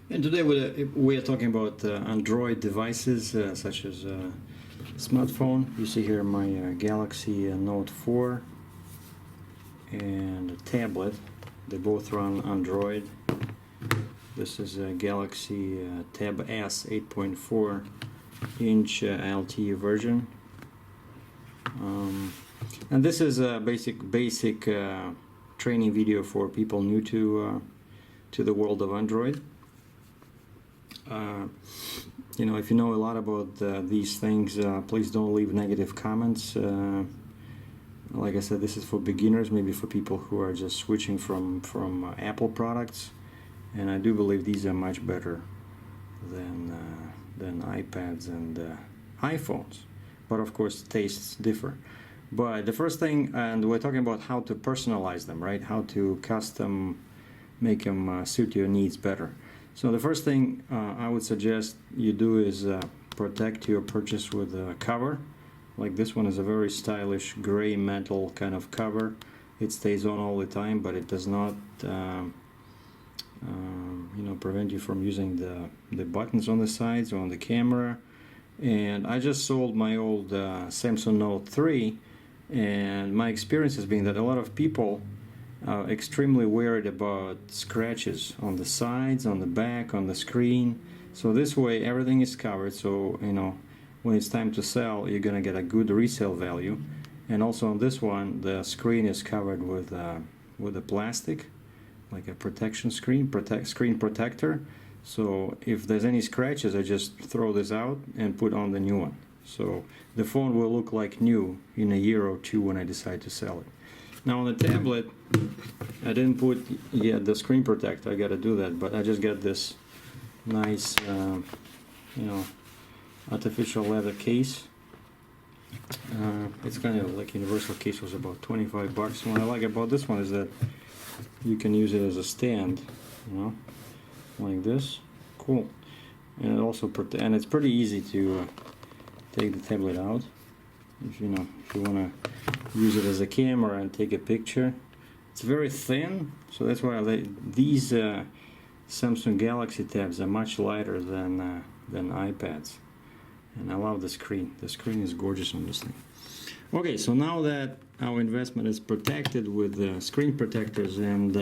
And today we are talking about Android devices such as smartphone. You see here my Galaxy Note 4 and a tablet. They both run Android. This is a Galaxy Tab S 8.4 inch LTE version. And this is a basic training video for people new to the world of Android. You know, if you know a lot about these things, please don't leave negative comments. Like I said, this is for beginners, maybe for people who are just switching from Apple products, and I do believe these are much better than iPads and iPhones. But of course, tastes differ. But the first thing, and we're talking about how to personalize them, right? How to custom make them suit your needs better. So the first thing I would suggest you do is protect your purchase with a cover. Like this one is a very stylish gray metal kind of cover. It stays on all the time, but it does not you know, prevent you from using the buttons on the sides or on the camera. And I just sold my old Samsung Note 3, and my experience has been that a lot of people are extremely worried about scratches on the sides, on the back, on the screen. So this way everything is covered, so you know when it's time to sell you're gonna get a good resale value. And also on this one the screen is covered with a plastic, like a protection screen protector. So if there's any scratches, I just throw this out and put on the new one. So the phone will look like new in a year or two when I decide to sell it. Now on the tablet, I didn't put yet the screen protector. I got to do that, but I just got this nice, you know, artificial leather case. It's kind of like universal case, was about 25 bucks. What I like about this one is that you can use it as a stand, you know, like this. Cool. And it also and it's pretty easy to take the tablet out. If you want to use it as a camera and take a picture. It's very thin, so that's why these Samsung Galaxy tabs are much lighter than iPads. And I love the screen. The screen is gorgeous on this thing. Okay, so now that our investment is protected with screen protectors and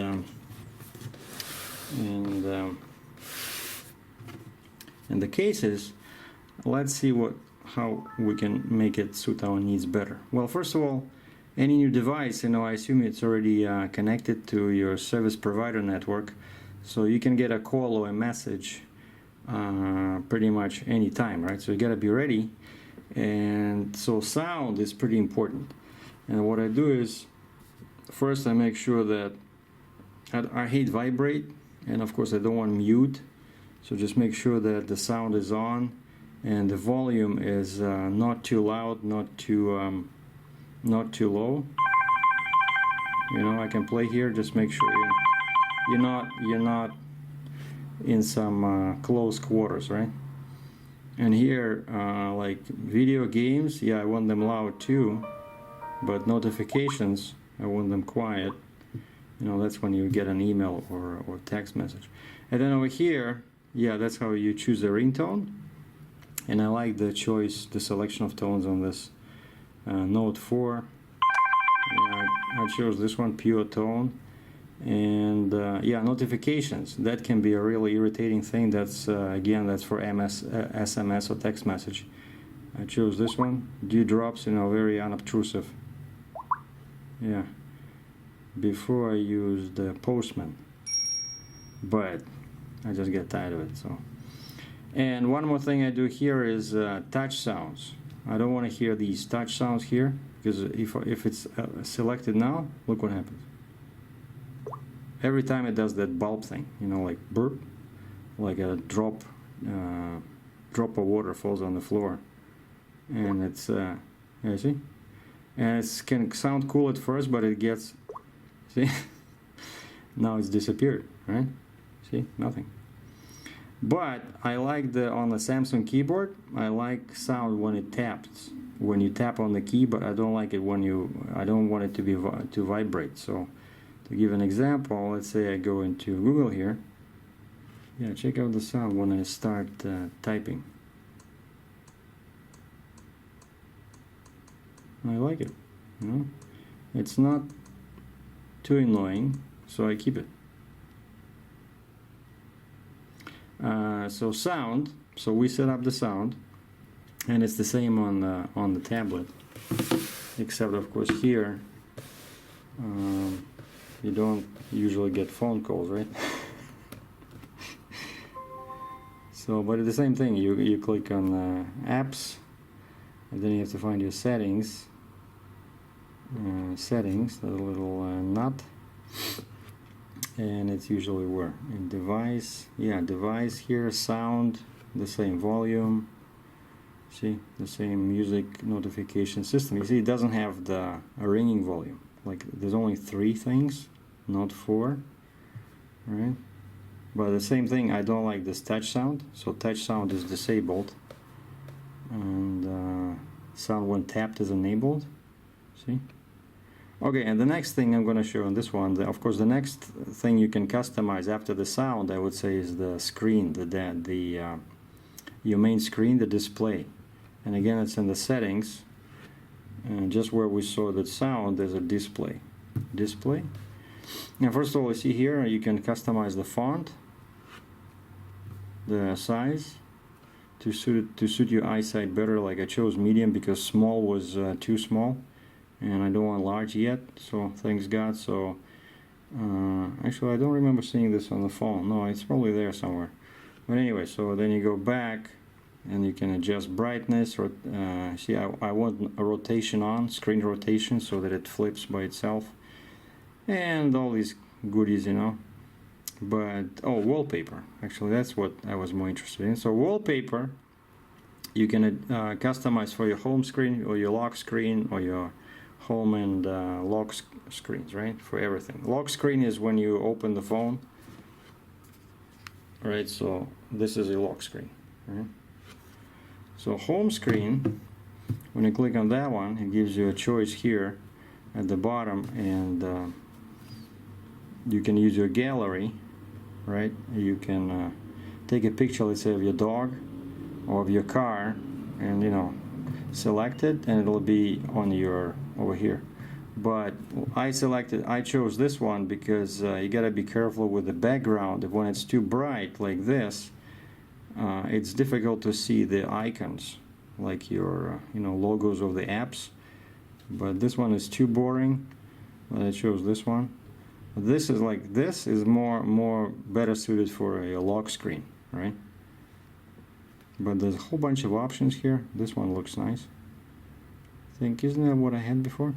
the cases, let's see how we can make it suit our needs better. Well, first of all, any new device, you know, I assume it's already connected to your service provider network, so you can get a call or a message pretty much any time, right? So you gotta be ready. And so sound is pretty important. And what I do is, first I make sure that I hate vibrate, and of course I don't want mute. So just make sure that the sound is on and the volume is not too loud, not too low. You know, I can play here. Just make sure you're not in some close quarters, right? And here, like video games, yeah, I want them loud too, but notifications, I want them quiet. You know, that's when you get an email or text message. And then over here, yeah, that's how you choose the ringtone. And I like the selection of tones on this Note 4. Yeah, I chose this one, pure tone. And yeah, notifications, that can be a really irritating thing. That's again, that's for SMS or text message. I chose this one, dewdrops, you know, very unobtrusive. Yeah, before I used Postman, but I just get tired of it. So, and one more thing I do here is touch sounds. I don't want to hear these touch sounds here, because if it's selected now, look what happens. Every time it does that bulb thing, you know, like burp, like a drop of water falls on the floor, and it's yeah, see, and it can sound cool at first, but it gets, see, now it's disappeared, right? See, nothing. But I like on the Samsung keyboard, I like sound when it taps, when you tap on the key, but I don't like it when I don't want it to vibrate. So to give an example, let's say I go into Google here, Yeah, check out the sound when I start typing. I like it, you know? It's not too annoying, so I keep it. So sound, so we set up the sound, and it's the same on the tablet, except of course here you don't usually get phone calls, right? So, but it's the same thing. You click on apps, and then you have to find your settings. Settings, the little nut, and it's usually where in device. Yeah, device here, sound, the same volume. See, the same music notification system. You see, it doesn't have the ringing volume. Like, there's only 3 things, not 4. Right? But the same thing, I don't like this touch sound. So touch sound is disabled, and sound when tapped is enabled. See? Okay, and the next thing I'm going to show on this one, of course, the next thing you can customize after the sound, I would say, is the screen, your main screen, the display. And again, it's in the settings, and just where we saw the sound, there's a display. Display. Now, first of all, you see here, you can customize the font, the size, to suit your eyesight better. Like I chose medium because small was too small, and I don't want large yet, so thanks God. So actually I don't remember seeing this on the phone. No, it's probably there somewhere. But anyway, so then you go back and you can adjust brightness, or see, I want a rotation on, screen rotation, so that it flips by itself, and all these goodies, you know. But oh, wallpaper, actually that's what I was more interested in. So wallpaper you can customize for your home screen or your lock screen or your home and lock screens, right? For everything. Lock screen is when you open the phone, right? So this is a lock screen, right? So home screen, when you click on that one, it gives you a choice here at the bottom, and you can use your gallery, right? You can take a picture, let's say, of your dog or of your car, and, you know, select it, and it'll be on your over here. But I chose this one because you gotta be careful with the background. When it's too bright like this, it's difficult to see the icons, like your logos of the apps. But this one is too boring, but I chose this one. This is more better suited for a lock screen, right? But there's a whole bunch of options here. This one looks nice. I think, isn't that what I had before?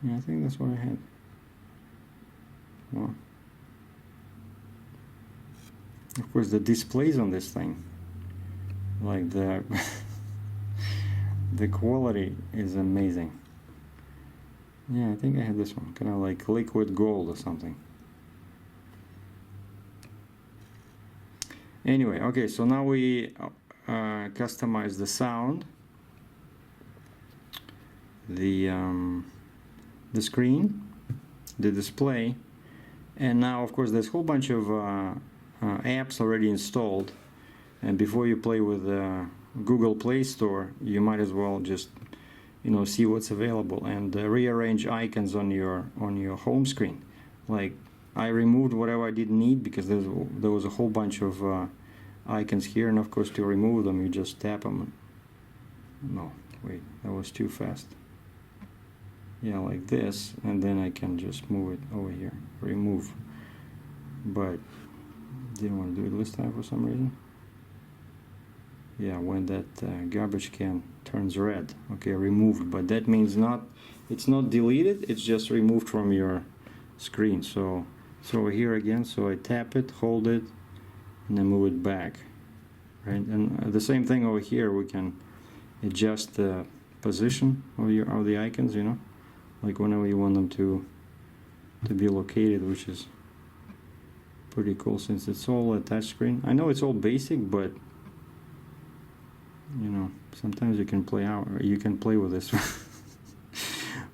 Yeah, I think that's what I had. Well, of course, the displays on this thing, like the the quality is amazing. Yeah, I think I had this one, kind of like liquid gold or something. Anyway, okay, so now we customize the sound, the screen, the display, and now, of course, there's a whole bunch of apps already installed. And before you play with Google Play Store, you might as well just see what's available and rearrange icons on your home screen. Like, I removed whatever I didn't need because there was a whole bunch of icons here, and of course to remove them you just tap them. No, wait, that was too fast. Yeah, like this, and then I can just move it over here, remove. But didn't want to do it this time for some reason. Yeah, when that garbage can turns red. Okay, removed, but that means it's not deleted, it's just removed from your screen. So over here again, so I tap it, hold it, and then move it back, right? And the same thing over here, we can adjust the position of the icons, like whenever you want them to be located, which is pretty cool since it's all a touch screen. I know it's all basic, but sometimes you can play with this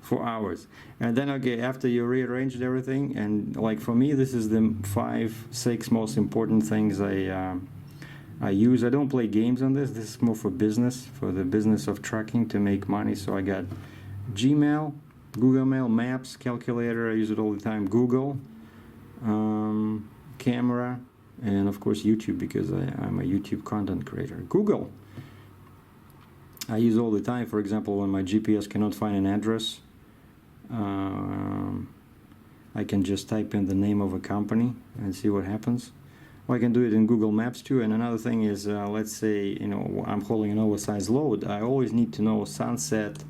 for hours. And then, okay, after you rearranged everything, and like for me, this is the 5-6 most important things I use. I don't play games on this. This is more for business, for the business of trucking to make money. So I got Gmail, Google Mail, Maps, calculator. I use it all the time. Google, camera, and of course YouTube, because I'm a YouTube content creator. Google I use all the time. For example, when my GPS cannot find an address, I can just type in the name of a company and see what happens. Or I can do it in Google Maps too. And another thing is, let's say, I'm hauling an oversized load. I always need to know sunset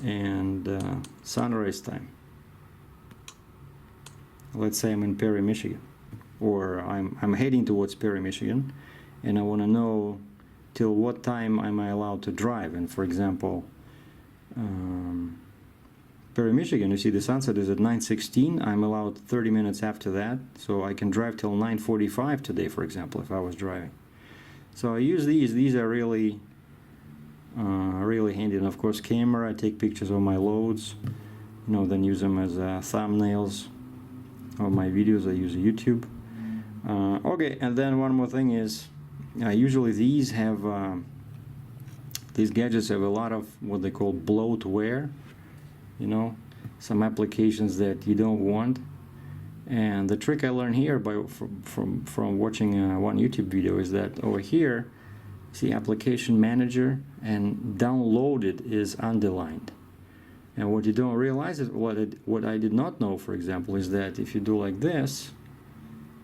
and sunrise time. Let's say I'm in Perry, Michigan, or I'm heading towards Perry, Michigan, and I want to know till what time am I allowed to drive. And for example, Perry, Michigan, you see the sunset is at 9:16. I'm allowed 30 minutes after that, so I can drive till 9:45 today, for example, if I was driving. So I use these. These are really really handy. And of course, camera. I take pictures of my loads, then use them as thumbnails of my videos. I use YouTube. Okay, and then one more thing is, usually these gadgets have a lot of what they call bloatware. Some applications that you don't want. And the trick I learned here from watching one YouTube video is that over here, see application manager, and downloaded is underlined. And what you don't realize is what I did not know, for example, is that if you do like this,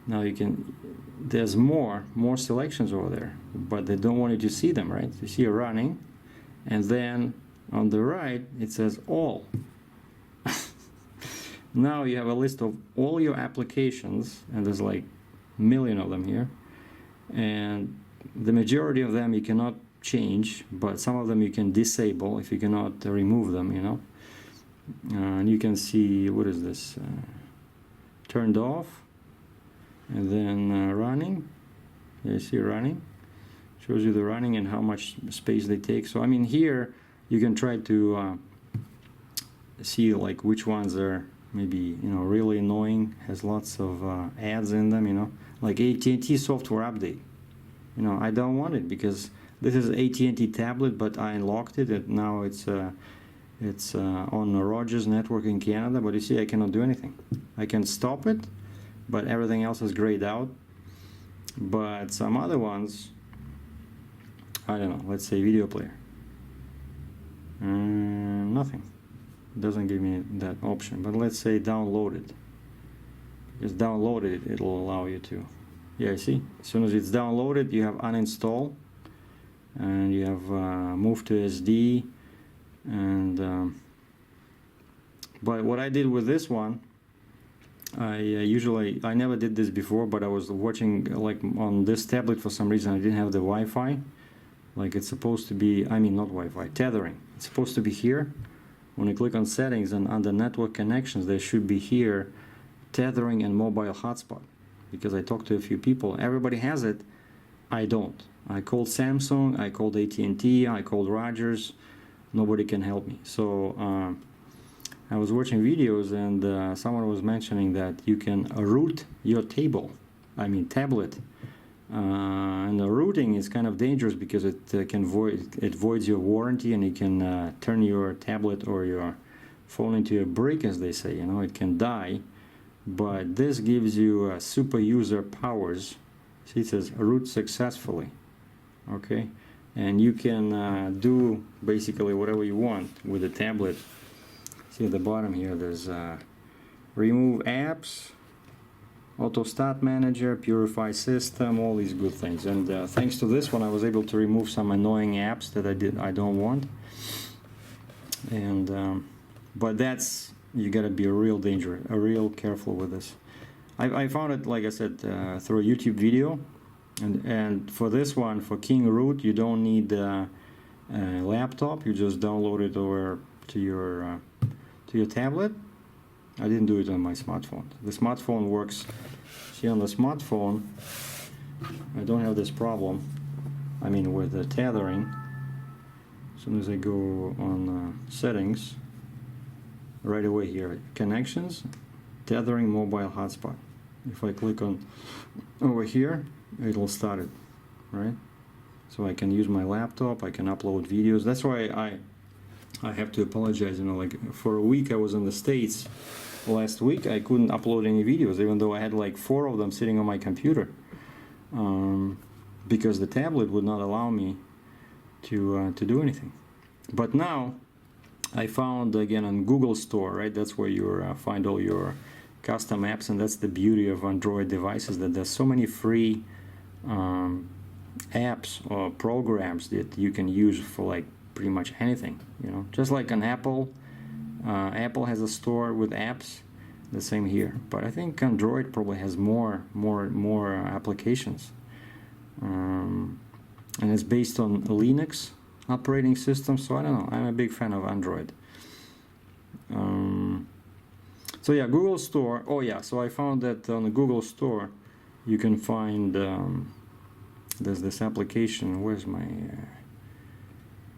now there's more selections over there, but they don't want you to see them, right? You see running, and then on the right it says all. Now you have a list of all your applications, and there's like a million of them here, and the majority of them you cannot change, but some of them you can disable if you cannot remove them, and you can see, what is this, turned off, and then running. You see running, shows you the running and how much space they take. So I mean, here you can try to see like which ones are maybe really annoying, has lots of ads in them, like AT&T software update. I don't want it because this is AT&T tablet, but I unlocked it and now it's on Rogers network in Canada, but you see I cannot do anything. I can stop it, but everything else is grayed out. But some other ones, I don't know, let's say video player, nothing. It doesn't give me that option. But let's say downloaded, because downloaded it'll allow you to, yeah, see, as soon as it's downloaded you have uninstall, and you have move to SD, and but what I did with this one, I never did this before, but I was watching like on this tablet, for some reason I didn't have the Wi-Fi, like it's supposed to be, I mean not Wi-Fi, tethering, it's supposed to be here. When you click on settings and under network connections, there should be here tethering and mobile hotspot, because I talked to a few people, everybody has it, I don't. I called Samsung, I called AT&T, I called Rogers, nobody can help me. So I was watching videos, and someone was mentioning that you can root your tablet. And the rooting is kind of dangerous because it voids your warranty, and it can turn your tablet or your phone into a brick, as they say. It can die. But this gives you super user powers. See, it says root successfully. Okay, and you can do basically whatever you want with the tablet. See at the bottom here, there's remove apps, auto start manager, purify system, all these good things. And thanks to this one, I was able to remove some annoying apps that I don't want. And but you gotta be real careful with this. I found it, like I said, through a YouTube video, and for this one, for King Root, you don't need a laptop. You just download it over to your tablet. I didn't do it on my smartphone. The smartphone works. See, on the smartphone, I don't have this problem. I mean, with the tethering. As soon as I go on settings, right away here. Connections, tethering mobile hotspot. If I click on over here, it'll start it, right? So I can use my laptop, I can upload videos. That's why I have to apologize, you know, like for a week I was in the States. Last week I couldn't upload any videos, even though I had like 4 of them sitting on my computer, because the tablet would not allow me to do anything. But now I found, again, on Google Store, right? That's where you find all your custom apps, and that's the beauty of Android devices, that there's so many free apps or programs that you can use for like pretty much anything, you know, just like an Apple. Apple has a store with apps, the same here, but I think Android probably has more applications, and it's based on Linux operating system, so I don't know, I'm a big fan of Android. So yeah, Google Store. Oh yeah, so I found that on the Google Store you can find there's this application. Where's my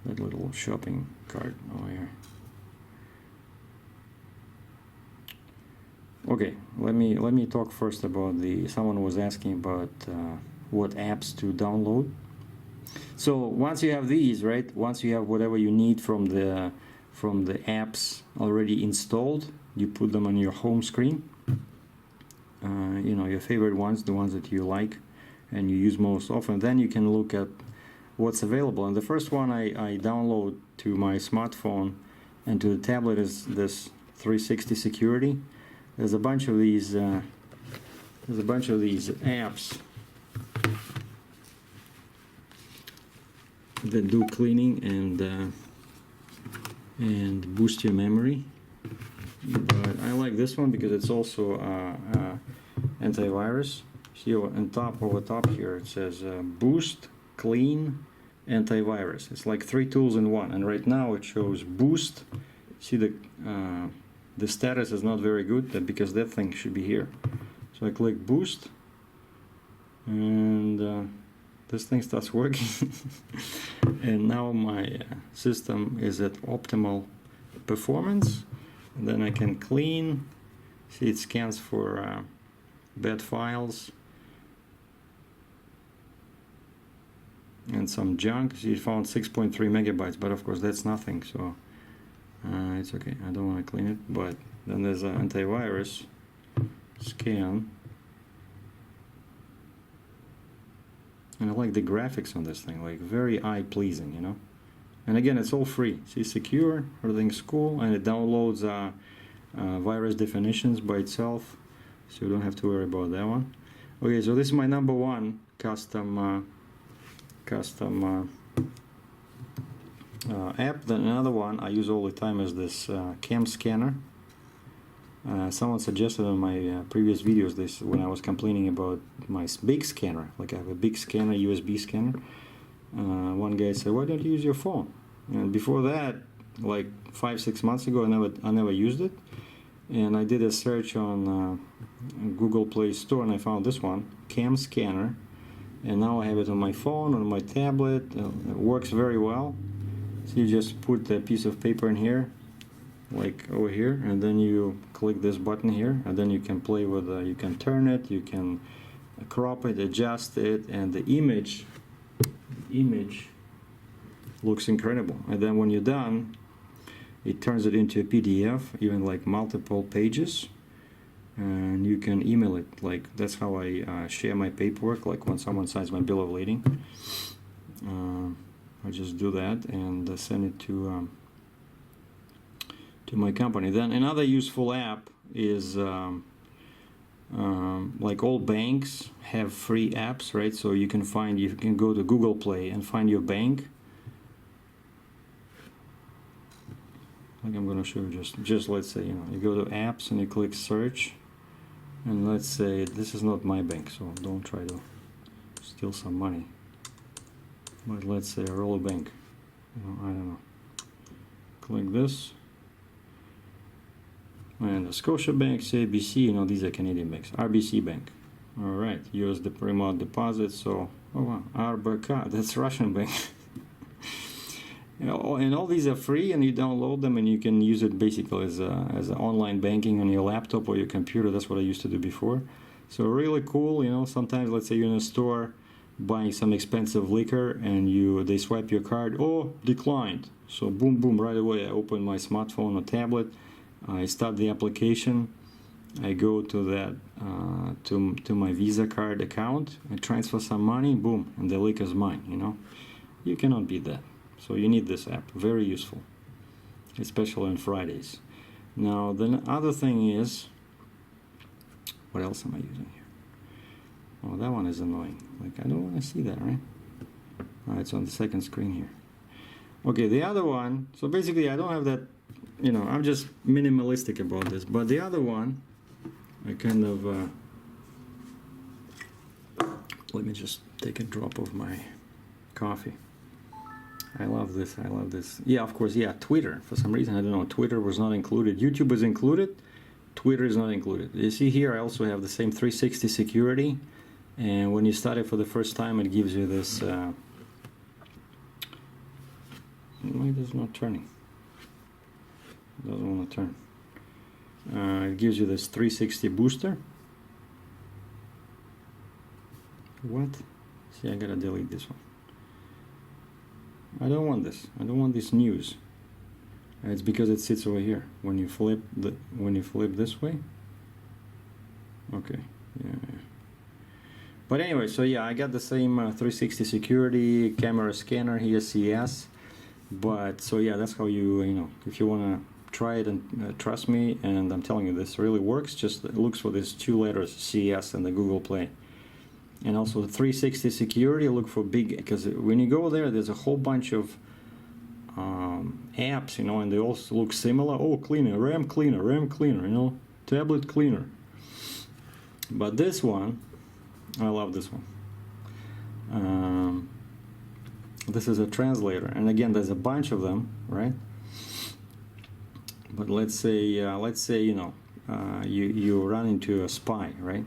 that little shopping cart over here? Okay, let me talk first about someone was asking about what apps to download. So once you have these, right, once you have whatever you need from the apps already installed, you put them on your home screen, you know, your favorite ones, the ones that you like and you use most often. Then you can look at what's available, and the first one I download to my smartphone and to the tablet is this 360 security. There's a bunch of these apps that do cleaning and boost your memory. But I like this one because it's also antivirus. See on top, over top here, it says boost, clean, antivirus. It's like 3 tools in one. And right now it shows boost. See the status is not very good because that thing should be here. So I click boost, and this thing starts working. And now my system is at optimal performance. And then I can clean. See, it scans for bad files and some junk. See, it found 6.3 megabytes, but of course that's nothing, so it's okay. I don't want to clean it. But then there's an antivirus scan, and I like the graphics on this thing, like very eye-pleasing, you know. And again, it's all free. See, secure, everything's cool, and it downloads virus definitions by itself, so you don't have to worry about that one. Okay, so this is my number one custom app. Then another one I use all the time is this cam scanner. Someone suggested in my previous videos this when I was complaining about my big scanner. Like I have a big scanner, USB scanner. One guy said, "Why don't you use your phone?" And before that, like 5-6 months ago, I never used it. And I did a search on Google Play Store, and I found this one, cam scanner. And now I have it on my phone, on my tablet. It works very well. So you just put a piece of paper in here, like over here, and then you click this button here, and then you can play with you can turn it, you can crop it, adjust it, and the image looks incredible. And then when you're done, it turns it into a PDF, even like multiple pages, and you can email it. Like that's how I share my paperwork. Like when someone signs my bill of lading, I just do that and send it to my company. Then another useful app is like all banks have free apps, right? So you can go to Google Play and find your bank. Like I'm going to show you just let's say, you know, you go to apps and you click search, and let's say this is not my bank, so don't try to steal some money. But let's say Roll Bank, you know, I don't know. Click this, and the Scotia Bank, CIBC, you know, these are Canadian banks. RBC Bank, all right. US the remote deposit. So, oh wow, RBK, that's Russian bank. And all these are free, and you download them, and you can use it basically as online banking on your laptop or your computer. That's what I used to do before. So really cool. Sometimes, let's say you're in a store buying some expensive liquor, and they swipe your card. Oh, declined. So boom, boom, right away I open my smartphone or tablet. I start the application. I go to that to my Visa card account. I transfer some money. Boom, and the liquor's mine. You cannot beat that. So you need this app. Very useful, especially on Fridays. Now the other thing is, what else am I using here? Oh, that one is annoying. Like, I don't want to see that, right? It's on the second screen here. Okay, the other one. So basically, I don't have that. I'm just minimalistic about this. But the other one, I kind of. Let me just take a drop of my coffee. I love this. I love this. Yeah, of course. Yeah, Twitter. For some reason, I don't know. Twitter was not included. YouTube is included. Twitter is not included. You see here, I also have the same 360 security. And when you start it for the first time, it gives you this. Why is it not turning? It doesn't want to turn. It gives you this 360 booster. What? See, I gotta delete this one. I don't want this. I don't want this news. It's because it sits over here. When you flip this way. Okay. Yeah. But anyway, so yeah, I got the same 360 security camera scanner here, CS. But so yeah, that's how if you wanna try it and trust me, and I'm telling you, this really works. Just looks for these 2 letters, CS, in the Google Play. And also the 360 security, look for big, because when you go there, there's a whole bunch of apps, and they all look similar. Oh, cleaner, RAM cleaner, tablet cleaner. But this one, I love this one. This is a translator, and again, there's a bunch of them, right? But let's say you run into a spy, right?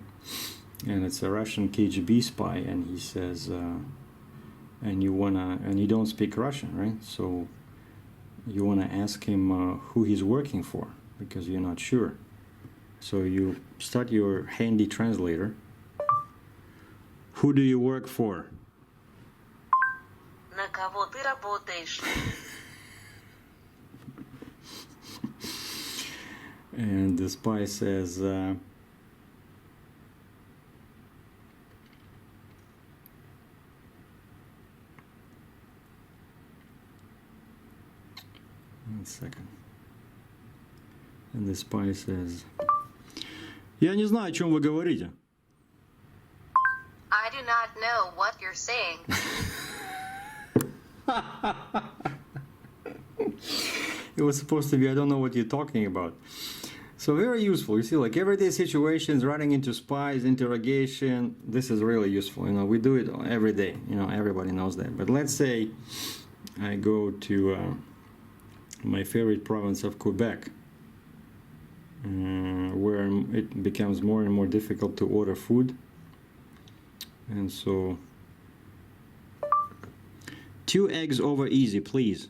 And it's a Russian KGB spy, and he says, and you don't speak Russian, right? So you wanna ask him who he's working for, because you're not sure. So you start your handy translator. Who do you work for? На кого ты работаешь? And the spy says, one second. And the spy says, я не знаю, о чем вы говорите. I do not know what you're saying. It was supposed to be, I don't know what you're talking about. So very useful. You see, like everyday situations, running into spies, interrogation. This is really useful. We do it every day. Everybody knows that. But let's say I go to my favorite province of Quebec, where it becomes more and more difficult to order food. And so, 2 eggs over easy, please.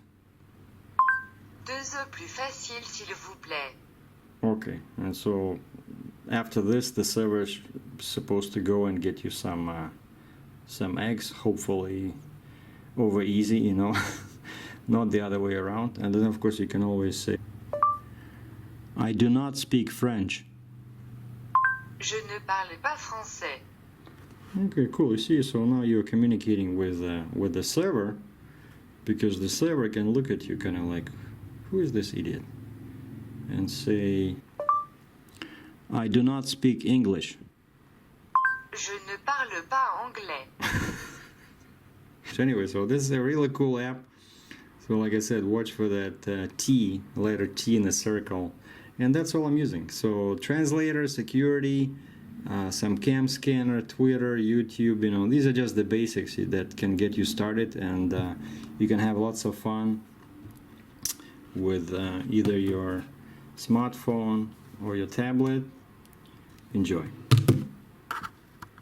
2 œufs plus faciles, s'il vous plaît. Okay, and so after this, the server is supposed to go and get you some eggs, hopefully over easy, not the other way around. And then, of course, you can always say, I do not speak French. Je ne parle pas français. Okay, cool. You see, so now you're communicating with the server, because the server can look at you kind of like, who is this idiot? And say, I do not speak English. Je ne parle pas anglais. So anyway, so this is a really cool app. So like I said, watch for that letter T in the circle. And that's all I'm using. So translator, security, some cam scanner, Twitter, YouTube, these are just the basics that can get you started, and you can have lots of fun with either your smartphone or your tablet. Enjoy.